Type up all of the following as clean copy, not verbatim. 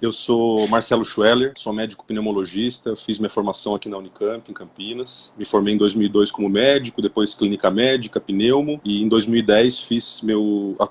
Eu sou Marcelo Schweller, sou médico pneumologista, fiz minha formação aqui na Unicamp, em Campinas. Me formei em 2002 como médico, depois clínica médica, pneumo, e em 2010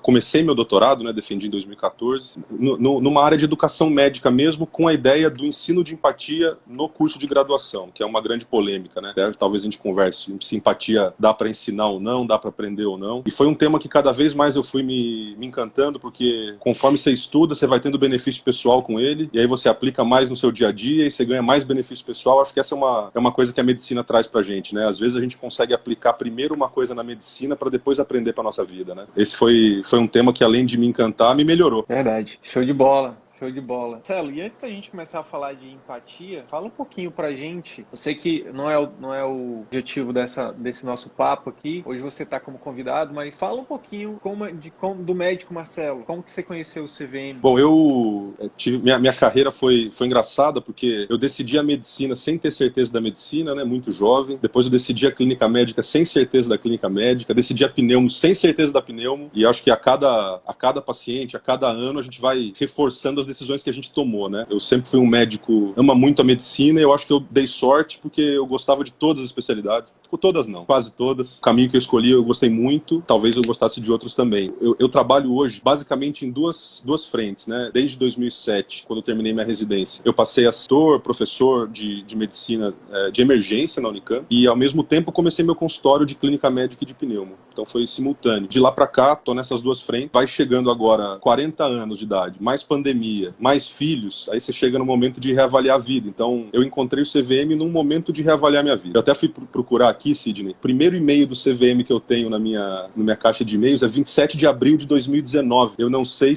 comecei meu doutorado, né, defendi em 2014, numa área de educação médica mesmo, com a ideia do ensino de empatia no curso de graduação, que é uma grande polêmica, né? Talvez a gente converse se empatia dá para ensinar ou não, dá para aprender ou não. E foi um tema que cada vez mais eu fui me encantando, porque conforme você estuda, você vai tendo benefício pessoal com ele, e aí você aplica mais no seu dia a dia e você ganha mais benefício pessoal. Acho que essa é uma coisa que a medicina traz pra gente, né? Às vezes a gente consegue aplicar primeiro uma coisa na medicina para depois aprender pra nossa vida, né? Esse foi um tema que, além de me encantar, me melhorou. Verdade. Show de bola. Show de bola. Marcelo, e antes da gente começar a falar de empatia, fala um pouquinho pra gente. Eu sei que não é o objetivo desse nosso papo aqui. Hoje você está como convidado, mas fala um pouquinho do médico Marcelo. Como que você conheceu o CVM? Bom, minha carreira foi engraçada, porque eu decidi a medicina sem ter certeza da medicina, né? Muito jovem. Depois eu decidi a clínica médica sem certeza da clínica médica. Decidi a pneumo sem certeza da pneumo. E acho que a cada paciente, a cada ano, a gente vai reforçando as decisões que a gente tomou, né? Eu sempre fui um médico, ama muito a medicina, e eu acho que eu dei sorte porque eu gostava de todas as especialidades. Todas não, quase todas. O caminho que eu escolhi eu gostei muito, talvez eu gostasse de outros também. Eu trabalho hoje basicamente em duas frentes, né? Desde 2007, quando eu terminei minha residência. Eu passei a ser professor de medicina de emergência na Unicamp, e ao mesmo tempo comecei meu consultório de clínica médica e de pneumo. Então foi simultâneo. De lá pra cá, tô nessas duas frentes. Vai chegando agora 40 anos de idade, mais pandemia, mais filhos, aí você chega no momento de reavaliar a vida. Então, eu encontrei o CVM num momento de reavaliar minha vida. Eu até fui procurar aqui, Sidney, o primeiro e-mail do CVM que eu tenho na minha caixa de e-mails é 27 de abril de 2019. Eu não sei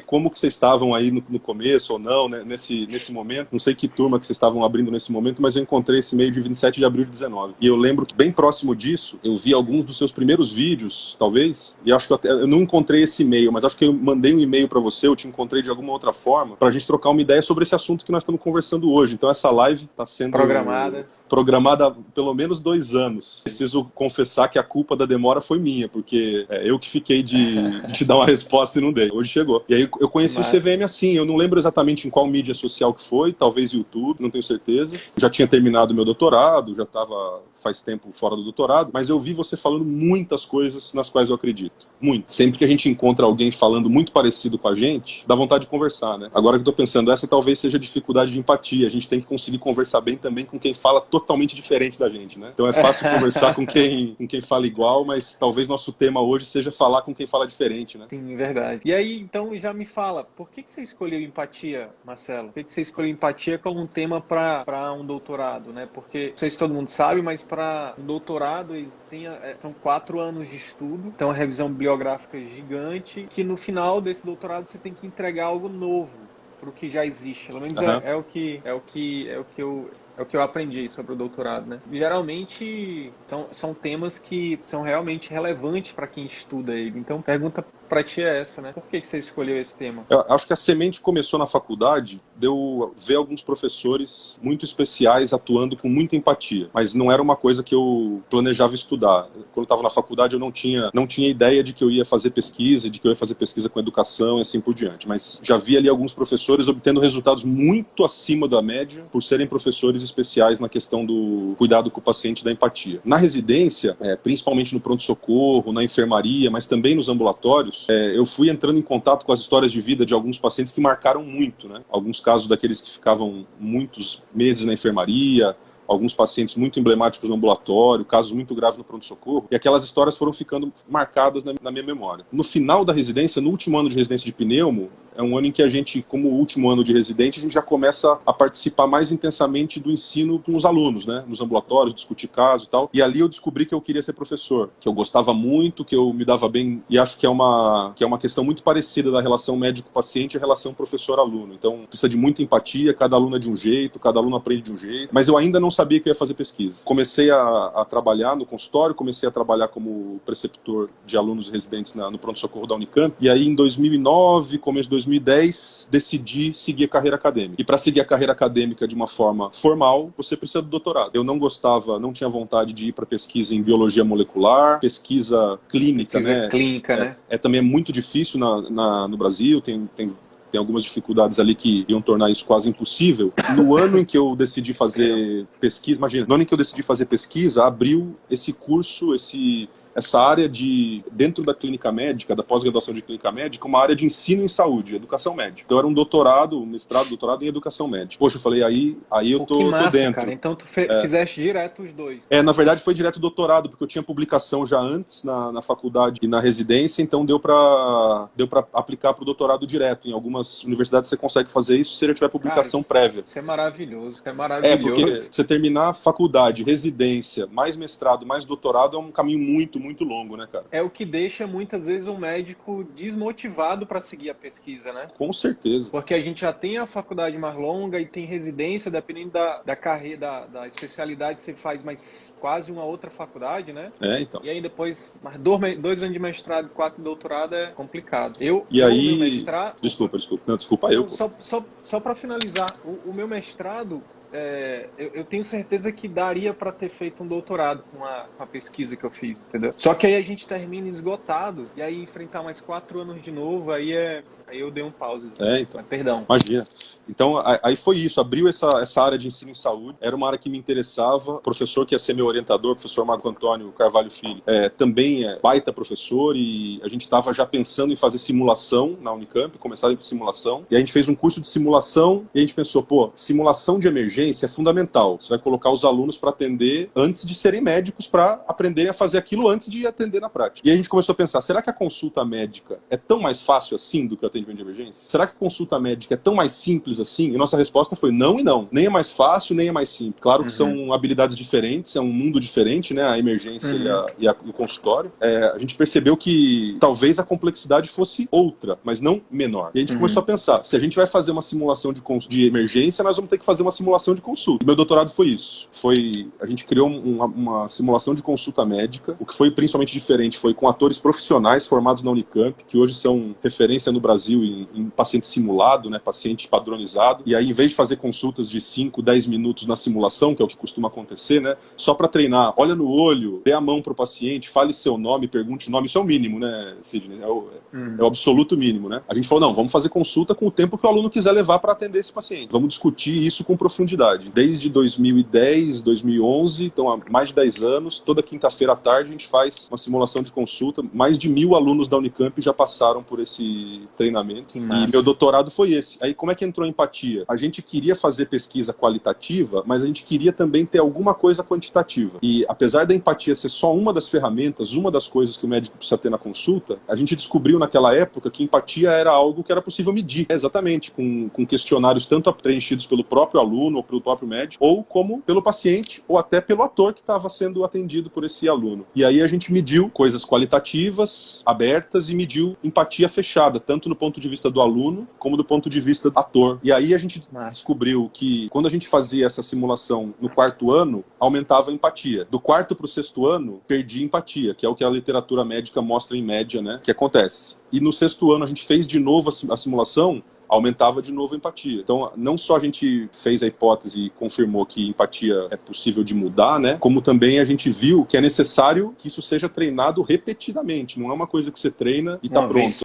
como que vocês estavam aí no começo ou não, né, nesse momento, não sei que turma que vocês estavam abrindo nesse momento, mas eu encontrei esse e-mail de 27 de abril de 19. E eu lembro que bem próximo disso, eu vi alguns dos seus primeiros vídeos, talvez, e acho que eu não encontrei esse e-mail, mas acho que eu mandei um e-mail para você, eu te encontrei de alguma outra forma, pra gente trocar uma ideia sobre esse assunto que nós estamos conversando hoje. Então essa live está sendo programada há pelo menos 2 anos. Preciso confessar que a culpa da demora foi minha, porque eu que fiquei de te dar uma resposta e não dei. Hoje chegou. E aí eu conheci o CVM assim, eu não lembro exatamente em qual mídia social que foi, talvez YouTube, não tenho certeza. Já tinha terminado meu doutorado, já estava faz tempo fora do doutorado, mas eu vi você falando muitas coisas nas quais eu acredito. Muito. Sempre que a gente encontra alguém falando muito parecido com a gente, dá vontade de conversar, né? Agora que eu tô pensando, essa talvez seja a dificuldade de empatia. A gente tem que conseguir conversar bem também com quem fala totalmente diferente da gente, né? Então é fácil conversar com quem fala igual, mas talvez nosso tema hoje seja falar com quem fala diferente, né? Sim, verdade. E aí, então, já me fala, por que você escolheu empatia, Marcelo? Por que você escolheu empatia como um tema para um doutorado, né? Porque, não sei se todo mundo sabe, mas para um doutorado são 4 anos de estudo, então uma revisão bibliográfica gigante, que no final desse doutorado você tem que entregar algo novo para o que já existe. Pelo menos é o que eu aprendi sobre o doutorado, né? Geralmente são temas que são realmente relevantes para quem estuda ele. Então, pergunta para ti é essa, né? Por que você escolheu esse tema? Eu acho que a semente começou na faculdade, de eu ver alguns professores muito especiais atuando com muita empatia, mas não era uma coisa que eu planejava estudar. Quando eu estava na faculdade, eu não tinha ideia de que eu ia fazer pesquisa, de que eu ia fazer pesquisa com educação e assim por diante, mas já vi ali alguns professores obtendo resultados muito acima da média por serem professores especiais na questão do cuidado com o paciente, da empatia. Na residência, principalmente no pronto-socorro, na enfermaria, mas também nos ambulatórios, eu fui entrando em contato com as histórias de vida de alguns pacientes que marcaram muito, né? Alguns casos daqueles que ficavam muitos meses na enfermaria, alguns pacientes muito emblemáticos no ambulatório, casos muito graves no pronto-socorro, e aquelas histórias foram ficando marcadas na minha memória. No final da residência, no último ano de residência de pneumo, é um ano em que a gente, como último ano de residente, a gente já começa a participar mais intensamente do ensino com os alunos, né? Nos ambulatórios, discutir casos e tal. E ali eu descobri que eu queria ser professor, que eu gostava muito, que eu me dava bem, e acho que é uma questão muito parecida da relação médico-paciente e a relação professor-aluno. Então, precisa de muita empatia, cada aluno é de um jeito, cada aluno aprende de um jeito, mas eu ainda não sabia que eu ia fazer pesquisa. Comecei a trabalhar no consultório, comecei a trabalhar como preceptor de alunos residentes no pronto-socorro da Unicamp, e aí em 2009, começo de 2010, decidi seguir a carreira acadêmica. E para seguir a carreira acadêmica de uma forma formal, você precisa do doutorado. Eu não tinha vontade de ir para pesquisa em biologia molecular, pesquisa clínica, pesquisa né? Clínica, né? Também é muito difícil no Brasil, tem tem algumas dificuldades ali que iam tornar isso quase impossível. No ano em que eu decidi fazer pesquisa, imagina, no ano em que eu decidi fazer pesquisa, abriu esse curso, essa área dentro da clínica médica, da pós-graduação de clínica médica, uma área de ensino em saúde, educação médica. Então era um doutorado, um mestrado, doutorado em educação médica. Poxa, eu falei, aí eu tô dentro. Cara. Então tu fizeste direto os dois. Na verdade foi direto doutorado, porque eu tinha publicação já antes na faculdade e na residência, então deu pra aplicar pro doutorado direto. Em algumas universidades você consegue fazer isso se você já tiver publicação prévia. Isso é maravilhoso, é maravilhoso. Porque você terminar a faculdade, residência, mais mestrado, mais doutorado é um caminho muito longo, né, cara? É o que deixa, muitas vezes, um médico desmotivado para seguir a pesquisa, né? Com certeza. Porque a gente já tem a faculdade mais longa e tem residência, dependendo da carreira, da especialidade, você faz mais quase uma outra faculdade, né? Então. E aí depois, mais 2 anos de mestrado, 4 de doutorado é complicado. Meu mestrado... Desculpa. Não, desculpa eu. Só para finalizar, o meu mestrado... eu tenho certeza que daria para ter feito um doutorado com a pesquisa que eu fiz, entendeu? Só que aí a gente termina esgotado e aí enfrentar mais 4 anos de novo, aí eu dei um pause. Então. Mas, perdão. Imagina. Então, aí foi isso. Abriu essa área de ensino em saúde. Era uma área que me interessava. O professor que ia ser meu orientador, o professor Marco Antônio Carvalho Filho, também é baita professor e a gente estava já pensando em fazer simulação na Unicamp, começar a simulação. E a gente fez um curso de simulação e a gente pensou, simulação de emergência é fundamental. Você vai colocar os alunos para atender antes de serem médicos, para aprenderem a fazer aquilo antes de atender na prática. E a gente começou a pensar, será que a consulta médica é tão mais fácil assim do que o atendimento de emergência? Será que a consulta médica é tão mais simples assim? E nossa resposta foi não e não. Nem é mais fácil, nem é mais simples. Claro que são habilidades diferentes, é um mundo diferente, né? A emergência e o consultório. A gente percebeu que talvez a complexidade fosse outra, mas não menor. E a gente começou a pensar, se a gente vai fazer uma simulação de emergência, nós vamos ter que fazer uma simulação de consulta. E meu doutorado foi isso. A gente criou uma simulação de consulta médica. O que foi principalmente diferente foi com atores profissionais formados na Unicamp, que hoje são referência no Brasil em paciente simulado, né? Paciente padronizado. E aí, em vez de fazer consultas de 5, 10 minutos na simulação, que é o que costuma acontecer, né? Só para treinar, olha no olho, dê a mão pro paciente, fale seu nome, pergunte o nome. Isso é o mínimo, né, Sidney? É o absoluto mínimo, né? A gente falou, não, vamos fazer consulta com o tempo que o aluno quiser levar para atender esse paciente. Vamos discutir isso com profundidade. Desde 2010, 2011, então há mais de 10 anos, toda quinta-feira à tarde a gente faz uma simulação de consulta. Mais de 1.000 alunos da Unicamp já passaram por esse treinamento. E meu doutorado foi esse. Aí como é que entrou a empatia? A gente queria fazer pesquisa qualitativa, mas a gente queria também ter alguma coisa quantitativa. E apesar da empatia ser só uma das ferramentas, uma das coisas que o médico precisa ter na consulta, a gente descobriu naquela época que empatia era algo que era possível medir. Exatamente, com questionários tanto preenchidos pelo próprio aluno ou pelo próprio médico, ou como pelo paciente, ou até pelo ator que estava sendo atendido por esse aluno. E aí a gente mediu coisas qualitativas, abertas, e mediu empatia fechada, tanto no ponto de vista do aluno, como do ponto de vista do ator. E aí a gente descobriu que quando a gente fazia essa simulação no 4º ano, aumentava a empatia. Do 4º para o 6º ano, perdia empatia, que é o que a literatura médica mostra em média, né? Que acontece. E no 6º ano a gente fez de novo a simulação, aumentava de novo a empatia. Então, não só a gente fez a hipótese e confirmou que empatia é possível de mudar, né? Como também a gente viu que é necessário que isso seja treinado repetidamente. Não é uma coisa que você treina e está pronto.